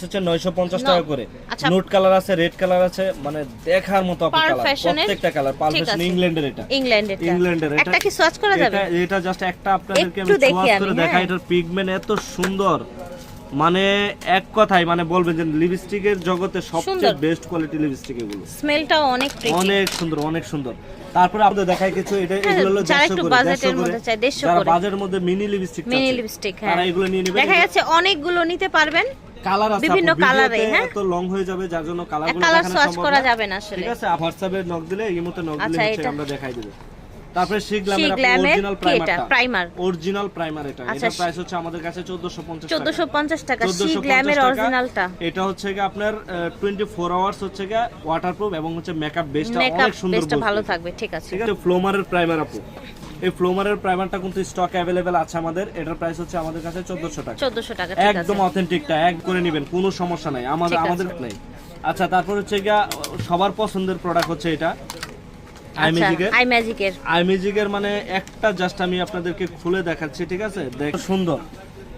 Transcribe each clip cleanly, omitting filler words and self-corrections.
হচ্ছে 950 টাকা করে। নোট কালার আছে, রেড কালার আছে, মানে দেখার মতো কালার, প্রত্যেকটা কালার পার্ল ফ্যাশন ইংল্যান্ডের। এটা ইংল্যান্ডের একটা কি সোয়াচ করা যাবে? এটা জাস্ট একটা আপনাদেরকে আমি সোয়াচ করে দেখাই। এটার পিগমেন্ট এত সুন্দর, মানে এক কথাই মানে বলবেন যে লিপস্টিকের জগতে সবচেয়ে বেস্ট কোয়ালিটি লিপস্টিক এগুলো। স্মেলটাও অনেক প্রিটি, অনেক সুন্দর, অনেক সুন্দর। তারপরে আপনাদের দেখাই কিছু, এটা এগুলো হলো 150 করে, বাজেটের মধ্যে চাই 150 করে, বাজেটের মধ্যে মিনি লিপস্টিক, হ্যাঁ এগুলো নিয়ে নেবেন। দেখা যাচ্ছে অনেকগুলো নিতে পারবেন, কালার আছে বিভিন্ন কালারে, হ্যাঁ তো লং হয়ে যাবে, যার জন্য কালারগুলো কালার দেখানো সোয়াচ সম্ভব করা না। যাবে না আসলে। ঠিক আছে, WhatsApp-এ নক দিলে, ইমোতে নক দিলে হচ্ছে আমরা দেখাই দেব। তারপরে শি গ্ল্যামের অরিজিনাল প্রাইমার, অরিজিনাল প্রাইমার এটা প্রাইস হচ্ছে আমাদের কাছে 1450 টাকা। শি গ্ল্যামের অরিজিনালটা এটা হচ্ছে কি আপনার 24 আওয়ার্স হচ্ছে কি ওয়াটারপ্রুফ এবং হচ্ছে মেকআপ বেসটা অনেক সুন্দর, বেসটা ভালো থাকবে। ঠিক আছে, ঠিক আছে। ফ্লোমারের প্রাইমার আপু, এই ফ্লোমারের প্রাইমারটা কিন্তু স্টক अवेलेबल আছে আমাদের। এটার প্রাইস হচ্ছে আমাদের কাছে 1400 টাকা। 1400 টাকা, ঠিক আছে, একদম অথেন্টিকটা এক করে নেবেন, কোনো সমস্যা নাই, আমাদের নাই। আচ্ছা, তারপর হচ্ছে গিয়া সবার পছন্দের প্রোডাক্ট হচ্ছে এটা আই ম্যাজিকের মানে একটা জাস্ট আমি আপনাদেরকে খুলে দেখাচ্ছি। ঠিক আছে, দেখো সুন্দর।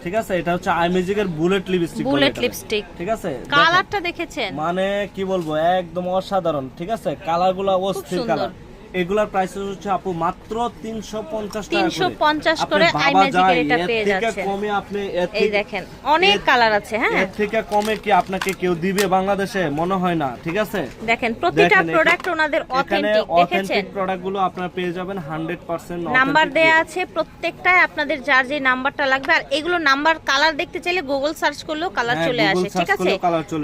ঠিক আছে, এটা হচ্ছে আই ম্যাজিকের বুলেট লিপস্টিক। ঠিক আছে, কালারটা দেখেছেন, মানে কি বলবো, একদম অসাধারণ। ঠিক আছে, কালারগুলো অস্থির কালার। এগুলার প্রাইস হচ্ছে আপু মাত্র 350 টাকা, 350 করে আই ম্যাজিকের এটা পেয়ে যাচ্ছে। কমে আপনি এই দেখেন অনেক কালার আছে, হ্যাঁ এর থেকে কমে কি আপনাকে কেউ দিবে বাংলাদেশে? মনে হয় না। ঠিক আছে, দেখেন প্রতিটা প্রোডাক্ট ওনাদের অথেন্টিক, দেখেছেন প্রোডাক্টগুলো আপনারা পেয়ে যাবেন 100% নাম্বার দেয়া আছে প্রত্যেকটায়, আপনাদের যার যে নাম্বারটা লাগবে। আর এগুলো নাম্বার কালার দেখতে চাইলে গুগল সার্চ করলেও কালার চলে আসে। ঠিক আছে,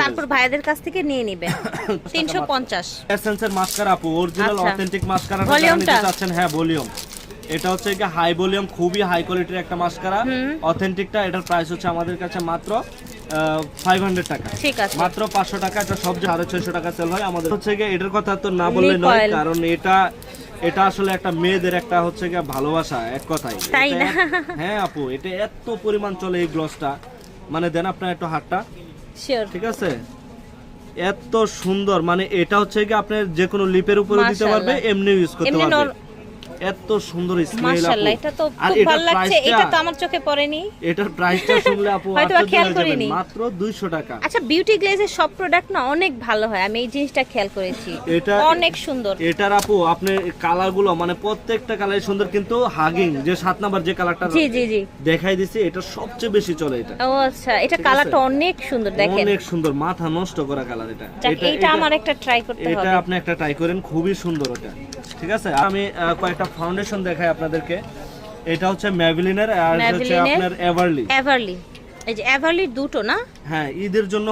তারপর ভাইদের কাছ থেকে নিয়ে নেবেন 350। এসেন্সের মাস্কারা আপু, অরিজিনাল অথেন্টিক মাস্কারা নিতে চাচ্ছেন? হ্যাঁ, ভলিউম। এটা হচ্ছে কি হাই ভলিউম, খুবই হাই কোয়ালিটির একটা মাস্কারা, অথেন্টিকটা। এটার প্রাইস হচ্ছে আমাদের কাছে মাত্র 500 টাকা। ঠিক আছে, মাত্র 500 টাকা। এটা সব 650 টাকা সেল হয় আমাদের। হচ্ছে কি এটার কথা তো না বললে নয়, কারণ এটা আসলে একটা মেয়েদের একটা হচ্ছে কি ভালোবাসা, এক কথাই, তাই না? হ্যাঁ আপু, এটা এত পরিমাণ চলে এই গ্লসটা, মানে দেন আপনার একটু হাতটা। শিওর, ঠিক আছে, এত সুন্দর, মানে এটা হচ্ছে কি আপনি যে কোনো লিপের উপরে দিতে পারবে, এমনি ইউজ করতে পারবে। এত সুন্দর স্মেল, মাশাআল্লাহ, এটা তো খুব ভালো লাগছে। এটা তো আমার চোখে পড়েনি। এটার প্রাইসটা শুনলে আপু হয়তো খেয়াল করিনি, মাত্র 200 টাকা। আচ্ছা, বিউটি গ্লেজের সব প্রোডাক্ট না অনেক ভালো হয়, আমি এই জিনিসটা খেয়াল করেছি, এটা অনেক সুন্দর। এটার আপু আপনি কালারগুলো মানে প্রত্যেকটা কালারই সুন্দর, কিন্তু হাগিং যে 7 নাম্বার যে কালারটা জি দেখাই দিছি, এটা সবচেয়ে বেশি চলে এটা। ও আচ্ছা, এটা কালারটা অনেক সুন্দর, দেখেন অনেক সুন্দর, মাথা নষ্ট করা কালার এটা। এটা আমার একটা ট্রাই করতে হবে। এটা আপনি একটা ট্রাই করেন, খুবই সুন্দর ওটা। ঠিক আছে, আমি কয়েকটা ফাউন্ডেশন দেখাই আপনাদেরকে। এটা হচ্ছে ম্যাভলিনের, আর হচ্ছে আপনার এভারলি। এই যে এভারলি দুটো না, হ্যাঁ, ঈদের জন্য